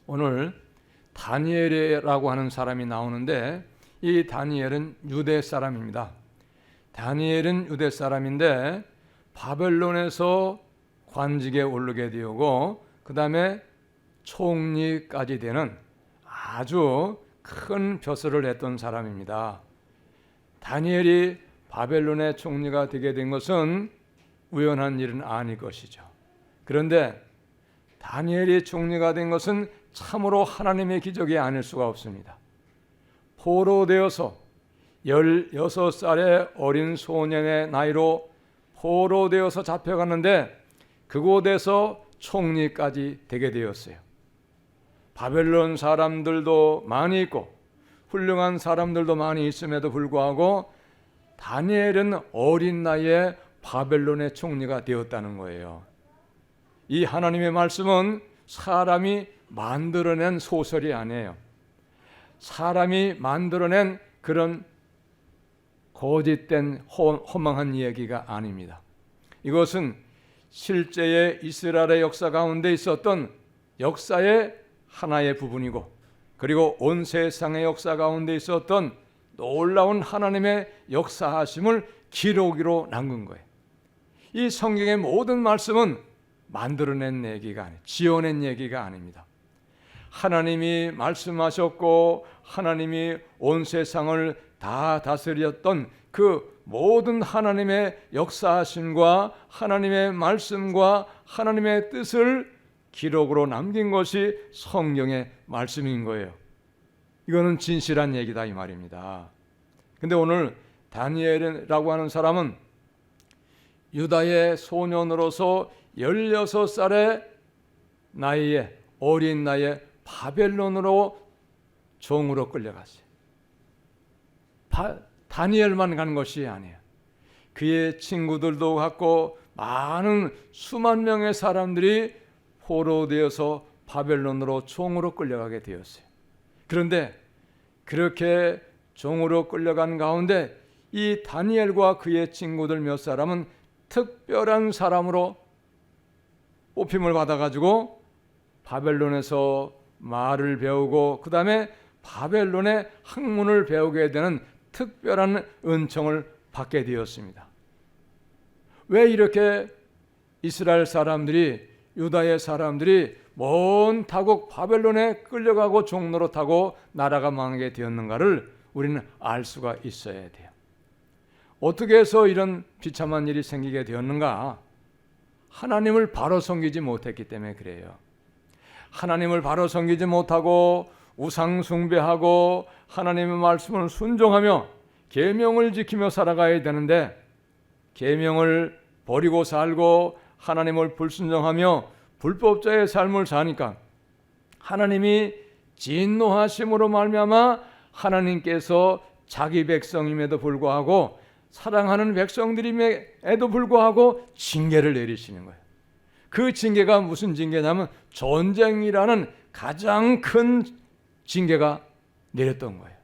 오늘 다니엘이라고 하는 사람이 나오는데, 이 다니엘은 유대 사람입니다. 다니엘은 유대 사람인데 바벨론에서 관직에 오르게 되고 그 다음에 총리까지 되는 아주 큰 벼슬을 했던 사람입니다. 다니엘이 바벨론의 총리가 되게 된 것은 우연한 일은 아닐 것이죠. 그런데 다니엘이 총리가 된 것은 참으로 하나님의 기적이 아닐 수가 없습니다. 포로되어서 16살의 어린 소년의 나이로 포로되어서 잡혀갔는데 그곳에서 총리까지 되게 되었어요. 바벨론 사람들도 많이 있고 훌륭한 사람들도 많이 있음에도 불구하고 다니엘은 어린 나이에 바벨론의 총리가 되었다는 거예요. 이 하나님의 말씀은 사람이 만들어낸 소설이 아니에요. 사람이 만들어낸 그런 거짓된 허망한 이야기가 아닙니다. 이것은 실제의 이스라엘의 역사 가운데 있었던 역사의 하나의 부분이고, 그리고 온 세상의 역사 가운데 있었던 놀라운 하나님의 역사하심을 기록으로 남긴 거예요. 이 성경의 모든 말씀은 만들어낸 얘기가 아니에요. 지어낸 얘기가 아닙니다. 하나님이 말씀하셨고 하나님이 온 세상을 다 다스렸던 그 모든 하나님의 역사하심과 하나님의 말씀과 하나님의 뜻을 기록으로 남긴 것이 성경의 말씀인 거예요. 이거는 진실한 얘기다 이 말입니다. 근데 오늘 다니엘이라고 하는 사람은 유다의 소년으로서 16살의 나이에, 어린 나이에 바벨론으로 종으로 끌려갔어요. 다니엘만 간 것이 아니에요. 그의 친구들도 갔고 많은 수만 명의 사람들이 포로되어서 바벨론으로 종으로 끌려가게 되었어요. 그런데 그렇게 종으로 끌려간 가운데 이 다니엘과 그의 친구들 몇 사람은 특별한 사람으로 뽑힘을 받아가지고 바벨론에서 말을 배우고 그 다음에 바벨론의 학문을 배우게 되는 특별한 은총을 받게 되었습니다. 왜 이렇게 이스라엘 사람들이, 유다의 사람들이 먼 타국 바벨론에 끌려가고 종노릇하고 나라가 망하게 되었는가를 우리는 알 수가 있어야 돼요. 어떻게 해서 이런 비참한 일이 생기게 되었는가? 하나님을 바로 섬기지 못했기 때문에 그래요. 하나님을 바로 섬기지 못하고 우상 숭배하고 하나님의 말씀을 순종하며 계명을 지키며 살아가야 되는데, 계명을 버리고 살고 하나님을 불순종하며 불법자의 삶을 사니까 하나님이 진노하심으로 말미암아 하나님께서 자기 백성임에도 불구하고 사랑하는 백성들임에도 불구하고 징계를 내리시는 거예요. 그 징계가 무슨 징계냐면 전쟁이라는 가장 큰 징계가 내렸던 거예요.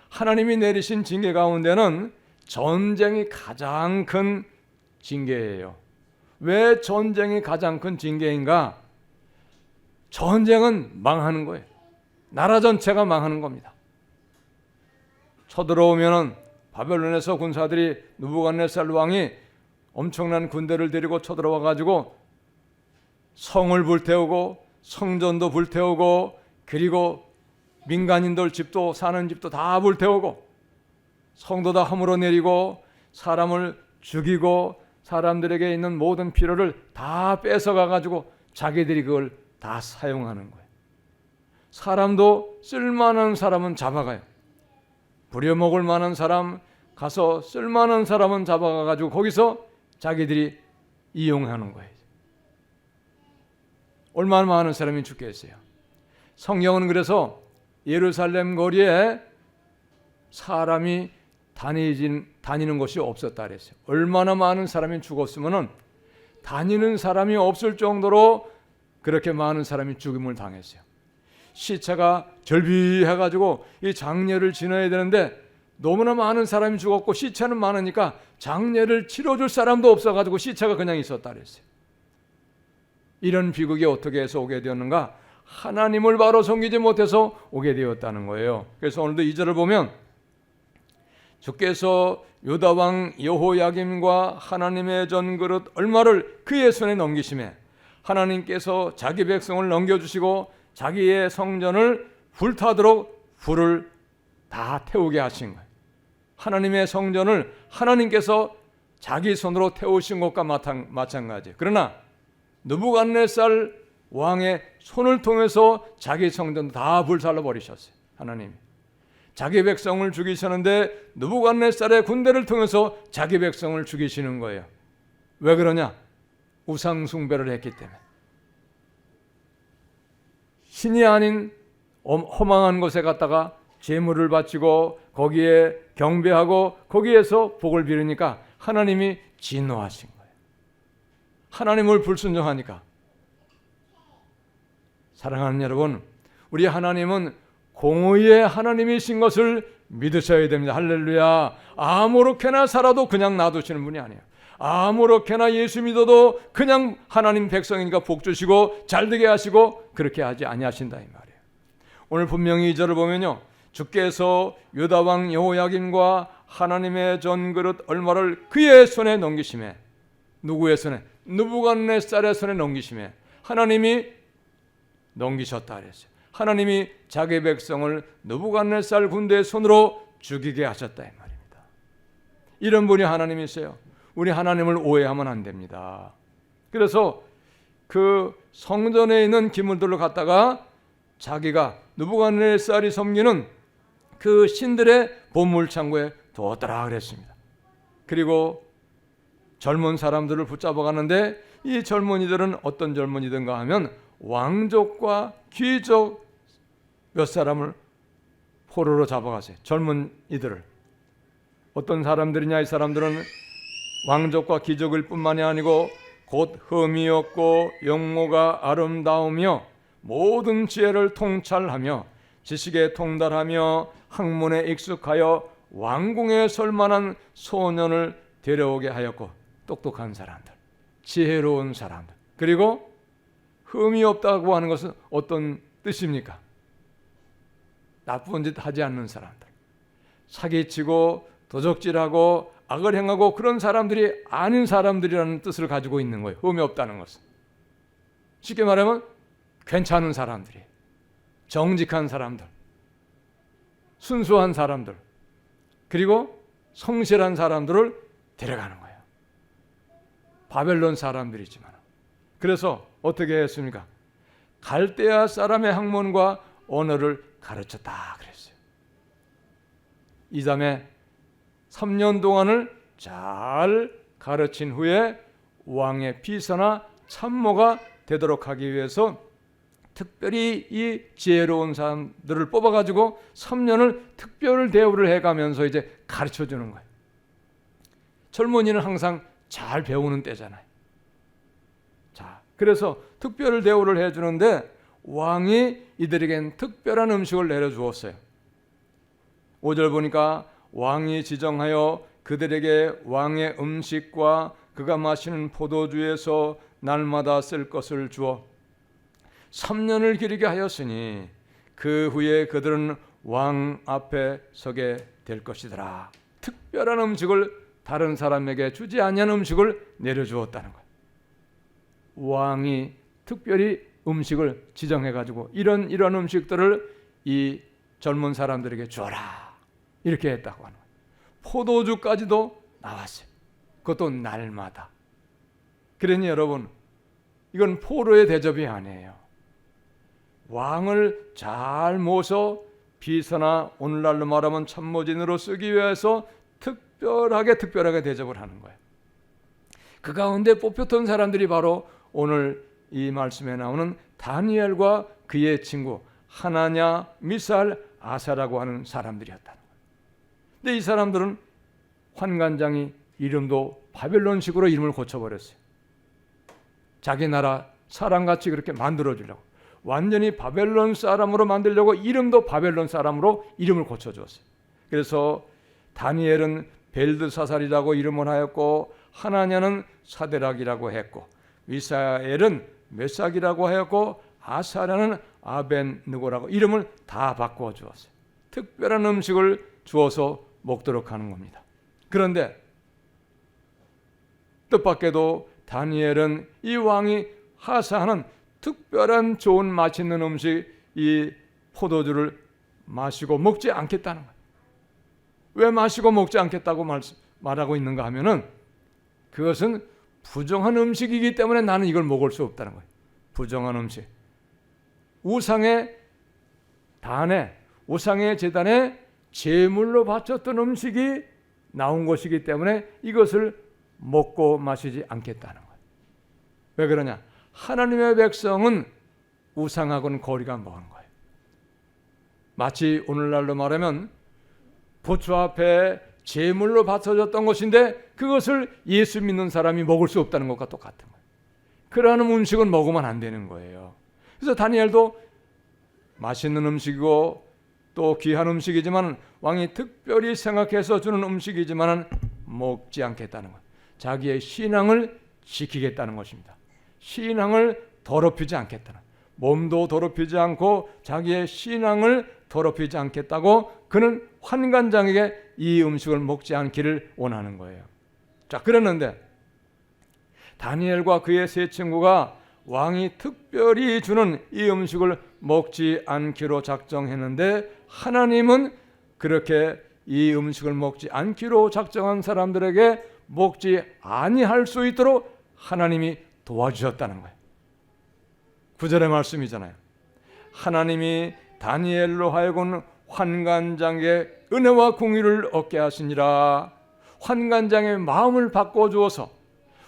하나님이 내리신 징계 가운데는 전쟁이 가장 큰 징계예요. 왜 전쟁이 가장 큰 징계인가? 전쟁은 망하는 거예요. 나라 전체가 망하는 겁니다. 쳐들어오면은 바벨론에서 군사들이 느부갓네살 왕이 엄청난 군대를 데리고 쳐들어와 가지고 성을 불태우고 성전도 불태우고 그리고 민간인들 집도 사는 집도 다 불태우고 성도 다 허물어 내리고 사람을 죽이고 사람들에게 있는 모든 필요를 다 뺏어가 가지고 자기들이 그걸 다 사용하는 거예요. 사람도 쓸만한 사람은 잡아가요. 부려먹을 만한 사람 가서 쓸만한 사람은 잡아가 가지고 거기서 자기들이 이용하는 거예요. 얼마나 많은 사람이 죽겠어요. 성경은 그래서 예루살렘 거리에 사람이 다니는 것이 없었다 그랬어요. 얼마나 많은 사람이 죽었으면 다니는 사람이 없을 정도로 그렇게 많은 사람이 죽임을 당했어요. 시체가 절비해가지고 이 장례를 지내야 되는데 너무나 많은 사람이 죽었고 시체는 많으니까 장례를 치러줄 사람도 없어가지고 시체가 그냥 있었다 그랬어요. 이런 비극이 어떻게 해서 오게 되었는가? 하나님을 바로 섬기지 못해서 오게 되었다는 거예요. 그래서 오늘도 2절을 보면 주께서 유다 왕 여호야김과 하나님의 전그릇 얼마를 그의 손에 넘기심에 하나님께서 자기 백성을 넘겨주시고 자기의 성전을 불타도록 불을 다 태우게 하신 거예요. 하나님의 성전을 하나님께서 자기 손으로 태우신 것과 마찬가지예요. 그러나 느부갓네살 왕의 손을 통해서 자기 성전 다 불살라 버리셨어요. 하나님이 자기 백성을 죽이셨는데 느부갓네살의 군대를 통해서 자기 백성을 죽이시는 거예요. 왜 그러냐? 우상 숭배를 했기 때문에. 신이 아닌 허망한 곳에 갔다가 제물을 바치고 거기에 경배하고 거기에서 복을 빌으니까 하나님이 진노하신 거예요. 하나님을 불순종하니까. 사랑하는 여러분, 우리 하나님은 공의의 하나님이신 것을 믿으셔야 됩니다. 할렐루야. 아무렇게나 살아도 그냥 놔두시는 분이 아니에요. 아무렇게나 예수 믿어도 그냥 하나님 백성이니까 복 주시고 잘되게 하시고 그렇게 하지 아니하신다 이 말이에요. 오늘 분명히 2절을 보면요, 주께서 유다 왕 여호야김과 하나님의 전그릇 얼마를 그의 손에 넘기심에, 누구의 손에? 느부갓네살의 손에 넘기심에 하나님이 넘기셨다 그랬어요. 하나님이 자기 백성을 느부갓네살 군대의 손으로 죽이게 하셨다 이 말입니다. 이런 분이 하나님이세요. 우리 하나님을 오해하면 안 됩니다. 그래서 그 성전에 있는 기물들을 갖다가 자기가 느부갓네살이 섬기는 그 신들의 보물창고에 두었더라 그랬습니다. 그리고 젊은 사람들을 붙잡아 가는데 이 젊은이들은 어떤 젊은이든가 하면 왕족과 귀족 몇 사람을 포로로 잡아가세요. 젊은이들을. 어떤 사람들이냐? 이 사람들은 왕족과 귀족일 뿐만이 아니고 곧 흠이었고 영모가 아름다우며 모든 지혜를 통찰하며 지식에 통달하며 학문에 익숙하여 왕궁에 설 만한 소년을 데려오게 하였고, 똑똑한 사람들, 지혜로운 사람들, 그리고 흠이 없다고 하는 것은 어떤 뜻입니까? 나쁜 짓 하지 않는 사람들, 사기치고 도적질하고 악을 행하고 그런 사람들이 아닌 사람들이라는 뜻을 가지고 있는 거예요. 흠이 없다는 것은. 쉽게 말하면 괜찮은 사람들이, 정직한 사람들, 순수한 사람들, 그리고 성실한 사람들을 데려가는 거예요. 바벨론 사람들이지만. 그래서 어떻게 했습니까? 갈대아 사람의 학문과 언어를 가르쳤다 그랬어요. 이 다음에 3년 동안을 잘 가르친 후에 왕의 비서나 참모가 되도록 하기 위해서 특별히 이 지혜로운 사람들을 뽑아가지고 3년을 특별 대우를 해가면서 이제 가르쳐주는 거예요. 젊은이는 항상 잘 배우는 때잖아요. 자, 그래서 특별 대우를 해주는데 왕이 이들에겐 특별한 음식을 내려주었어요. 5절 보니까 왕이 지정하여 그들에게 왕의 음식과 그가 마시는 포도주에서 날마다 쓸 것을 주어 3년을 기리게 하였으니 그 후에 그들은 왕 앞에 서게 될 것이더라. 특별한 음식을 다른 사람에게 주지 아니한 음식을 내려주었다는 거예요. 왕이 특별히 음식을 지정해가지고 이런 음식들을 이 젊은 사람들에게 주어라 이렇게 했다고 하는 거예요. 포도주까지도 나왔어요. 그것도 날마다. 그러니 여러분, 이건 포로의 대접이 아니에요. 왕을 잘 모셔 비서나 오늘날로 말하면 참모진으로 쓰기 위해서 특별하게 대접을 하는 거예요. 그 가운데 뽑혔던 사람들이 바로 오늘 이 말씀에 나오는 다니엘과 그의 친구 하나냐, 미사엘, 아사라고 하는 사람들이었다는 거예요. 근데 이 사람들은 환관장이 이름도 바벨론식으로 이름을 고쳐버렸어요. 자기 나라 사람같이 그렇게 만들어주려고, 완전히 바벨론 사람으로 만들려고 이름도 바벨론 사람으로 이름을 고쳐주었어요. 그래서 다니엘은 벨드사살이라고 이름을 하였고 하나냐는 사데락이라고 했고 미사엘은 메삭이라고 하였고 아사랴는 아벤느고라고 이름을 다 바꾸어 주었어요. 특별한 음식을 주어서 먹도록 하는 겁니다. 그런데 뜻밖에도 다니엘은 이 왕이 하사하는 특별한 좋은 맛있는 음식 이 포도주를 마시고 먹지 않겠다는 거예요. 왜 마시고 먹지 않겠다고 말하고 있는가 하면은 그것은 부정한 음식이기 때문에 나는 이걸 먹을 수 없다는 거예요. 부정한 음식. 우상의 단에 우상의 제단에 제물로 바쳤던 음식이 나온 것이기 때문에 이것을 먹고 마시지 않겠다는 거예요. 왜 그러냐? 하나님의 백성은 우상하고는 거리가 먼 거예요. 마치 오늘날로 말하면 부처 앞에 제물로 바쳐졌던 것인데 그것을 예수 믿는 사람이 먹을 수 없다는 것과 똑같은 거예요. 그러한 음식은 먹으면 안 되는 거예요. 그래서 다니엘도 맛있는 음식이고 또 귀한 음식이지만 왕이 특별히 생각해서 주는 음식이지만 먹지 않겠다는 거예요. 자기의 신앙을 지키겠다는 것입니다. 신앙을 더럽히지 않겠다는, 몸도 더럽히지 않고 자기의 신앙을 더럽히지 않겠다고 그는 환관장에게 이 음식을 먹지 않기를 원하는 거예요. 자, 그랬는데 다니엘과 그의 세 친구가 왕이 특별히 주는 이 음식을 먹지 않기로 작정했는데 하나님은 그렇게 이 음식을 먹지 않기로 작정한 사람들에게 먹지 아니할 수 있도록 하나님이 도와주셨다는 거예요. 9절의 말씀이잖아요. 하나님이 다니엘로 하여금 환관장의 은혜와 공의를 얻게 하시니라. 환관장의 마음을 바꿔주어서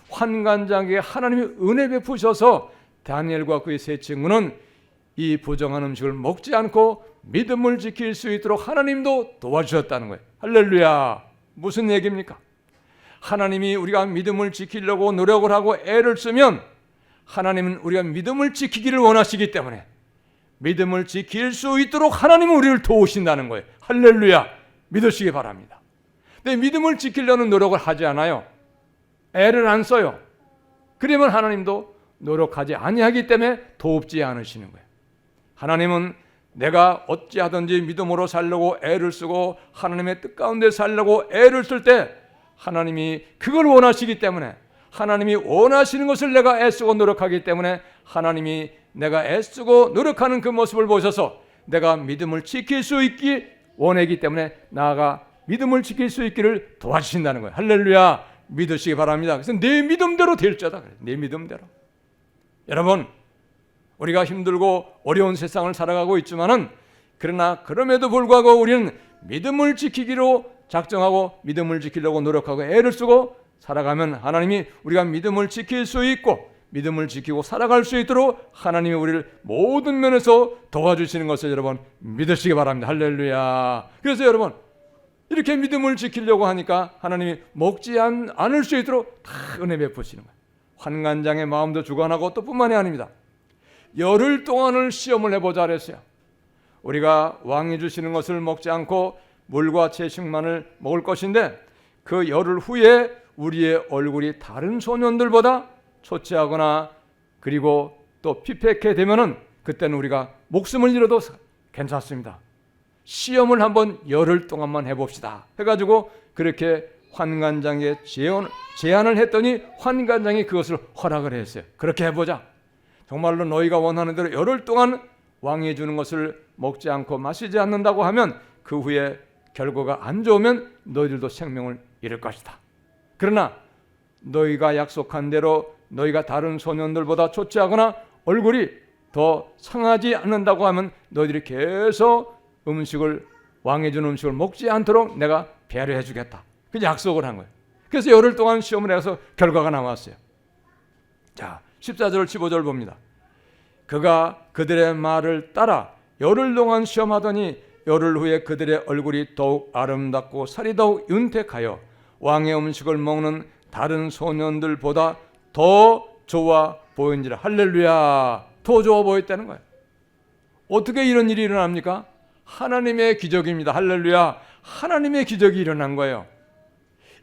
환관장에게 하나님이 은혜 베푸셔서 다니엘과 그의 세 친구는 이 부정한 음식을 먹지 않고 믿음을 지킬 수 있도록 하나님도 도와주셨다는 거예요. 할렐루야. 무슨 얘기입니까? 하나님이 우리가 믿음을 지키려고 노력을 하고 애를 쓰면 하나님은 우리가 믿음을 지키기를 원하시기 때문에 믿음을 지킬 수 있도록 하나님은 우리를 도우신다는 거예요. 할렐루야. 믿으시기 바랍니다. 근데 믿음을 지키려는 노력을 하지 않아요. 애를 안 써요. 그러면 하나님도 노력하지 아니하기 때문에 돕지 않으시는 거예요. 하나님은 내가 어찌하든지 믿음으로 살려고 애를 쓰고 하나님의 뜻 가운데 살려고 애를 쓸 때 하나님이 그걸 원하시기 때문에 하나님이 원하시는 것을 내가 애쓰고 노력하기 때문에 하나님이 내가 애쓰고 노력하는 그 모습을 보셔서 내가 믿음을 지킬 수 있기 원하기 때문에 나아가 믿음을 지킬 수 있기를 도와주신다는 거예요. 할렐루야. 믿으시기 바랍니다. 그래서 내 믿음대로 될자다. 내 믿음대로. 여러분, 우리가 힘들고 어려운 세상을 살아가고 있지만은 그러나 그럼에도 불구하고 우리는 믿음을 지키기로 작정하고 믿음을 지키려고 노력하고 애를 쓰고 살아가면 하나님이 우리가 믿음을 지킬 수 있고 믿음을 지키고 살아갈 수 있도록 하나님이 우리를 모든 면에서 도와주시는 것을 여러분 믿으시기 바랍니다. 할렐루야. 그래서 여러분 이렇게 믿음을 지키려고 하니까 하나님이 먹지 않을 수 있도록 다 은혜 베푸시는 거예요. 환관장의 마음도 주관하고 또 뿐만이 아닙니다. 열흘 동안을 시험을 해보자 그랬어요. 우리가 왕이 주시는 것을 먹지 않고 물과 채식만을 먹을 것인데 그 열흘 후에 우리의 얼굴이 다른 소년들보다 초췌하거나 그리고 또 피폐케 되면은 그때는 우리가 목숨을 잃어도 괜찮습니다. 시험을 한번 열흘 동안만 해봅시다 해가지고 그렇게 환관장에 제안을 했더니 환관장이 그것을 허락을 했어요. 그렇게 해보자. 정말로 너희가 원하는 대로 열흘 동안 왕이 주는 것을 먹지 않고 마시지 않는다고 하면 그 후에 결과가 안 좋으면 너희들도 생명을 잃을 것이다. 그러나 너희가 약속한 대로 너희가 다른 소년들보다 초췌하거나 얼굴이 더 상하지 않는다고 하면 너희들이 계속 왕이 주는 음식을 먹지 않도록 내가 배려해 주겠다. 그 약속을 한 거예요. 그래서 열흘 동안 시험을 해서 결과가 나왔어요. 자, 14절 15절 봅니다. 그가 그들의 말을 따라 열흘 동안 시험하더니 열흘 후에 그들의 얼굴이 더욱 아름답고 살이 더욱 윤택하여 왕의 음식을 먹는 다른 소년들보다 더 좋아 보인지라. 할렐루야. 더 좋아 보였다는 거예요. 어떻게 이런 일이 일어납니까? 하나님의 기적입니다. 할렐루야. 하나님의 기적이 일어난 거예요.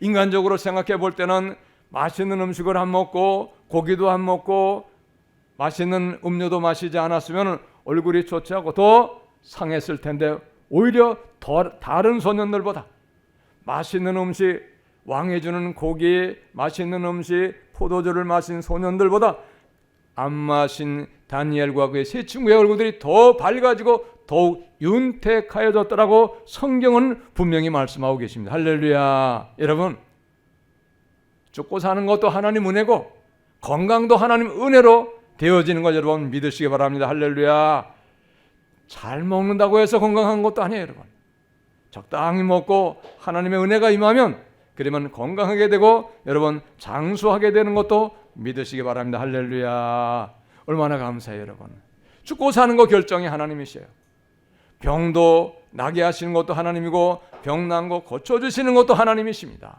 인간적으로 생각해 볼 때는 맛있는 음식을 안 먹고 고기도 안 먹고 맛있는 음료도 마시지 않았으면 얼굴이 좋지 않고 더 상했을 텐데, 오히려 더 다른 소년들보다 맛있는 음식, 왕이 주는 고기, 맛있는 음식, 포도주를 마신 소년들보다 안 마신 다니엘과 그의 세 친구의 얼굴들이 더 밝아지고 더욱 윤택하여졌더라고 성경은 분명히 말씀하고 계십니다. 할렐루야. 여러분, 죽고 사는 것도 하나님 은혜고 건강도 하나님 은혜로 되어지는 걸 여러분 믿으시기 바랍니다. 할렐루야. 잘 먹는다고 해서 건강한 것도 아니에요. 여러분, 적당히 먹고 하나님의 은혜가 임하면 그러면 건강하게 되고 여러분 장수하게 되는 것도 믿으시기 바랍니다. 할렐루야. 얼마나 감사해요. 여러분, 죽고 사는 거 결정이 하나님이세요. 병도 나게 하시는 것도 하나님이고 병 난 거 고쳐주시는 것도 하나님이십니다.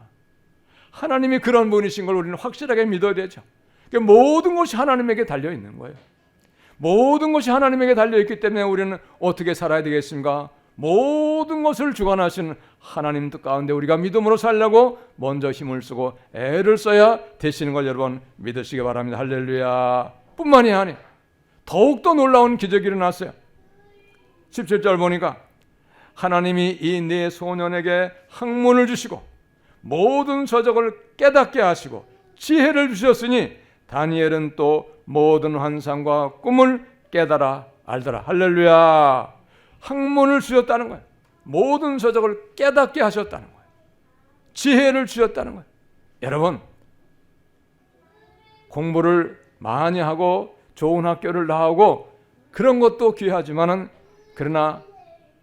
하나님이 그런 분이신 걸 우리는 확실하게 믿어야 되죠. 그러니까 모든 것이 하나님에게 달려있는 거예요. 모든 것이 하나님에게 달려있기 때문에 우리는 어떻게 살아야 되겠습니까? 모든 것을 주관하시는 하나님 뜻 가운데 우리가 믿음으로 살려고 먼저 힘을 쓰고 애를 써야 되시는 걸 여러분 믿으시기 바랍니다. 할렐루야. 뿐만이 아니에요. 더욱더 놀라운 기적이 일어났어요. 17절 보니까 하나님이 이 네 소년에게 학문을 주시고 모든 서적을 깨닫게 하시고 지혜를 주셨으니 다니엘은 또 모든 환상과 꿈을 깨달아 알더라. 할렐루야. 학문을 주셨다는 거예요. 모든 서적을 깨닫게 하셨다는 거예요. 지혜를 주셨다는 거예요. 여러분, 공부를 많이 하고 좋은 학교를 나오고 그런 것도 귀하지만은 그러나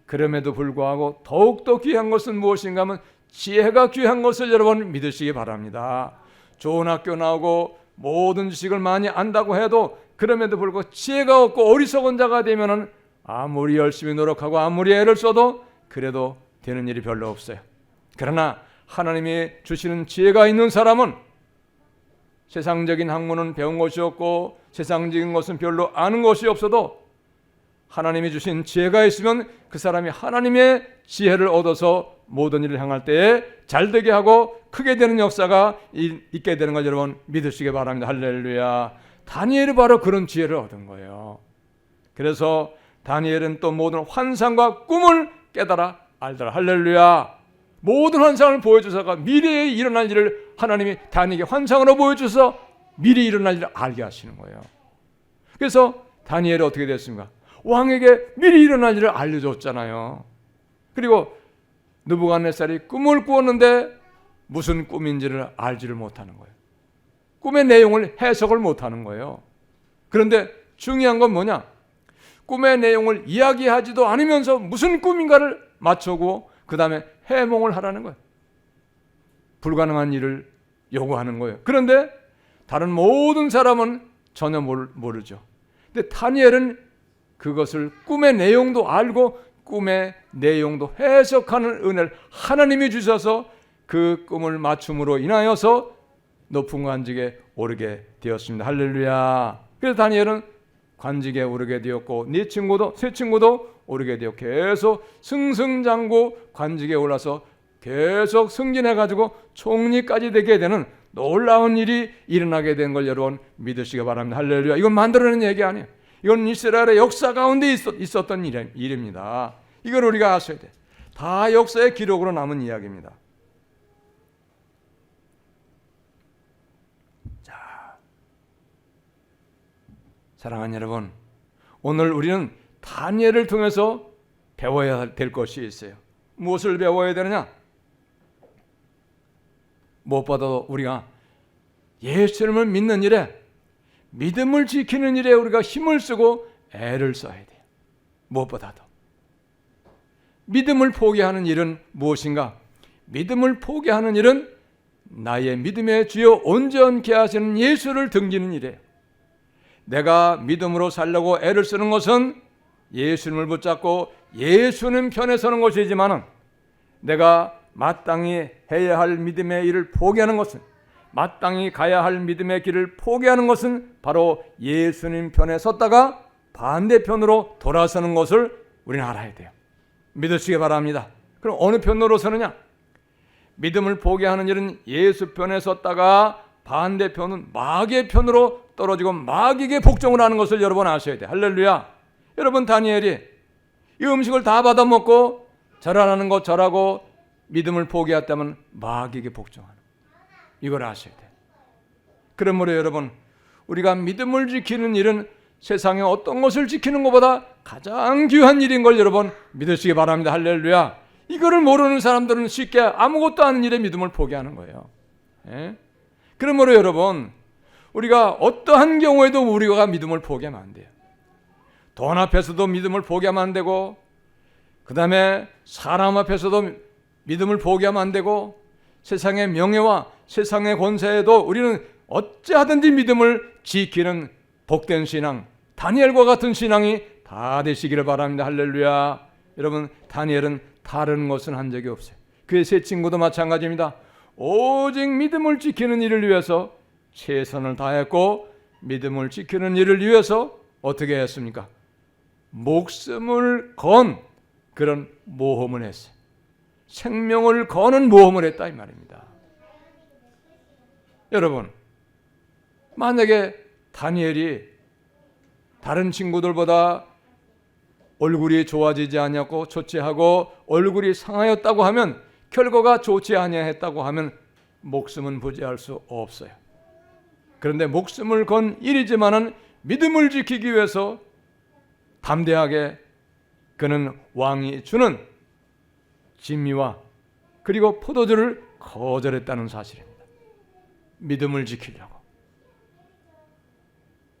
그럼에도 불구하고 더욱더 귀한 것은 무엇인가 하면 지혜가 귀한 것을 여러분 믿으시기 바랍니다. 좋은 학교 나오고 모든 지식을 많이 안다고 해도 그럼에도 불구하고 지혜가 없고 어리석은 자가 되면은 아무리 열심히 노력하고 아무리 애를 써도 그래도 되는 일이 별로 없어요. 그러나 하나님이 주시는 지혜가 있는 사람은 세상적인 학문은 배운 것이 없고 세상적인 것은 별로 아는 것이 없어도 하나님이 주신 지혜가 있으면 그 사람이 하나님의 지혜를 얻어서 모든 일을 향할 때에 잘되게 하고 크게 되는 역사가 있게 되는 걸 여러분 믿으시기 바랍니다. 할렐루야. 다니엘이 바로 그런 지혜를 얻은 거예요. 그래서 다니엘은 또 모든 환상과 꿈을 깨달아 알더라. 할렐루야. 모든 환상을 보여주셔서 미래에 일어날 일을 하나님이 다니엘에게 환상으로 보여주셔서 미래에 일어날 일을 알게 하시는 거예요. 그래서 다니엘이 어떻게 됐습니까? 왕에게 미리 일어날 일을 알려줬잖아요. 그리고 느부갓네살이 꿈을 꾸었는데 무슨 꿈인지를 알지를 못하는 거예요. 꿈의 내용을 해석을 못하는 거예요. 그런데 중요한 건 뭐냐? 꿈의 내용을 이야기하지도 않으면서 무슨 꿈인가를 맞추고 그 다음에 해몽을 하라는 거예요. 불가능한 일을 요구하는 거예요. 그런데 다른 모든 사람은 전혀 모르죠. 근데 다니엘은 그것을 꿈의 내용도 알고 꿈의 내용도 해석하는 은혜를 하나님이 주셔서 그 꿈을 맞춤으로 인하여서 높은 관직에 오르게 되었습니다. 할렐루야. 그래서 다니엘은 관직에 오르게 되었고 네 친구도 세 친구도 오르게 되었고 계속 승승장구 관직에 올라서 계속 승진해가지고 총리까지 되게 되는 놀라운 일이 일어나게 된 걸 여러분 믿으시기 바랍니다. 할렐루야. 이건 만들어낸 얘기 아니에요. 이건 이스라엘의 역사 가운데 있었던 일입니다. 이걸 우리가 아셔야 돼. 다 역사의 기록으로 남은 이야기입니다. 자, 사랑하는 여러분, 오늘 우리는 다니엘을 통해서 배워야 될 것이 있어요. 무엇을 배워야 되느냐? 무엇보다도 우리가 예수님을 믿는 일에, 믿음을 지키는 일에 우리가 힘을 쓰고 애를 써야 돼요. 무엇보다도 믿음을 포기하는 일은 무엇인가? 믿음을 포기하는 일은 나의 믿음의 주요 온전케 하시는 예수를 등지는 일이에요. 내가 믿음으로 살려고 애를 쓰는 것은 예수님을 붙잡고 예수님 편에 서는 것이지만 내가 마땅히 해야 할 믿음의 일을 포기하는 것은, 마땅히 가야 할 믿음의 길을 포기하는 것은 바로 예수님 편에 섰다가 반대편으로 돌아서는 것을 우리는 알아야 돼요. 믿으시기 바랍니다. 그럼 어느 편으로 서느냐? 믿음을 포기하는 일은 예수 편에 섰다가 반대편은 마귀의 편으로 떨어지고 마귀에게 복종을 하는 것을 여러분 아셔야 돼요. 할렐루야. 여러분, 다니엘이 이 음식을 다 받아먹고 절하라는 것 절하고 믿음을 포기했다면 마귀에게 복종하는, 이걸 아셔야 돼요. 그러므로 여러분, 우리가 믿음을 지키는 일은 세상의 어떤 것을 지키는 것보다 가장 귀한 일인 걸 여러분 믿으시기 바랍니다. 할렐루야. 이거를 모르는 사람들은 쉽게 아무것도 아닌 일에 믿음을 포기하는 거예요. 예? 그러므로 여러분, 우리가 어떠한 경우에도 우리가 믿음을 포기하면 안 돼요. 돈 앞에서도 믿음을 포기하면 안 되고, 그 다음에 사람 앞에서도 믿음을 포기하면 안 되고, 세상의 명예와 세상의 권세에도 우리는 어찌하든지 믿음을 지키는 복된 신앙, 다니엘과 같은 신앙이 다 되시기를 바랍니다. 할렐루야. 여러분, 다니엘은 다른 것은 한 적이 없어요. 그의 세 친구도 마찬가지입니다. 오직 믿음을 지키는 일을 위해서 최선을 다했고, 믿음을 지키는 일을 위해서 어떻게 했습니까? 목숨을 건 그런 모험을 했어요. 생명을 거는 모험을 했다 이 말입니다. 여러분, 만약에 다니엘이 다른 친구들보다 얼굴이 좋아지지 않았고 초췌하고 얼굴이 상하였다고 하면, 결과가 좋지 아니했다고 하면 목숨은 부지할 수 없어요. 그런데 목숨을 건 일이지만은 믿음을 지키기 위해서 담대하게 그는 왕이 주는 진미와 그리고 포도주를 거절했다는 사실입니다. 믿음을 지키려고.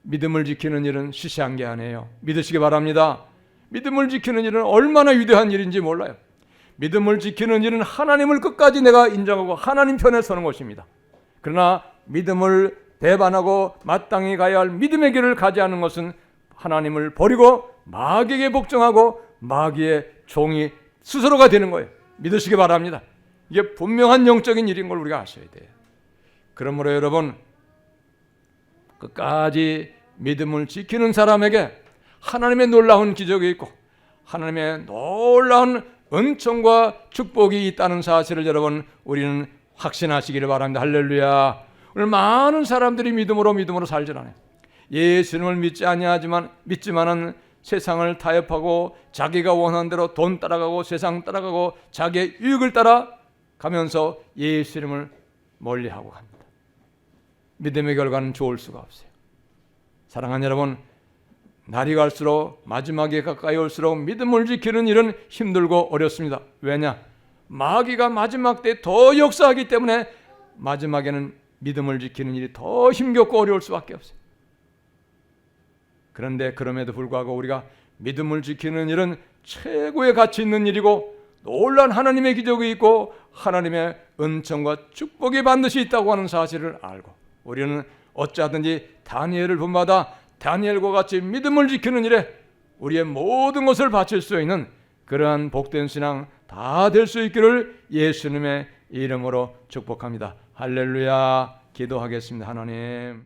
믿음을 지키는 일은 시시한 게 아니에요. 믿으시기 바랍니다. 믿음을 지키는 일은 얼마나 위대한 일인지 몰라요. 믿음을 지키는 일은 하나님을 끝까지 내가 인정하고 하나님 편에 서는 것입니다. 그러나 믿음을 배반하고 마땅히 가야 할 믿음의 길을 가지 않는 것은 하나님을 버리고 마귀에게 복종하고 마귀의 종이 스스로가 되는 거예요. 믿으시기 바랍니다. 이게 분명한 영적인 일인 걸 우리가 아셔야 돼요. 그러므로 여러분, 끝까지 믿음을 지키는 사람에게 하나님의 놀라운 기적이 있고 하나님의 놀라운 은총과 축복이 있다는 사실을 여러분 우리는 확신하시기를 바랍니다. 할렐루야. 오늘 많은 사람들이 믿음으로 살질 않아요. 예수님을 믿지만은 세상을 타협하고 자기가 원하는 대로 돈 따라가고 세상 따라가고 자기의 유익을 따라가면서 예수님을 멀리하고 갑니다. 믿음의 결과는 좋을 수가 없어요. 사랑하는 여러분, 날이 갈수록 마지막에 가까이 올수록 믿음을 지키는 일은 힘들고 어렵습니다. 왜냐? 마귀가 마지막 때 더 역사하기 때문에 마지막에는 믿음을 지키는 일이 더 힘겹고 어려울 수밖에 없어요. 그런데 그럼에도 불구하고 우리가 믿음을 지키는 일은 최고의 가치 있는 일이고 놀라운 하나님의 기적이 있고 하나님의 은총과 축복이 반드시 있다고 하는 사실을 알고 우리는 어찌하든지 다니엘을 본받아 다니엘과 같이 믿음을 지키는 일에 우리의 모든 것을 바칠 수 있는 그러한 복된 신앙 다 될 수 있기를 예수님의 이름으로 축복합니다. 할렐루야. 기도하겠습니다. 하나님.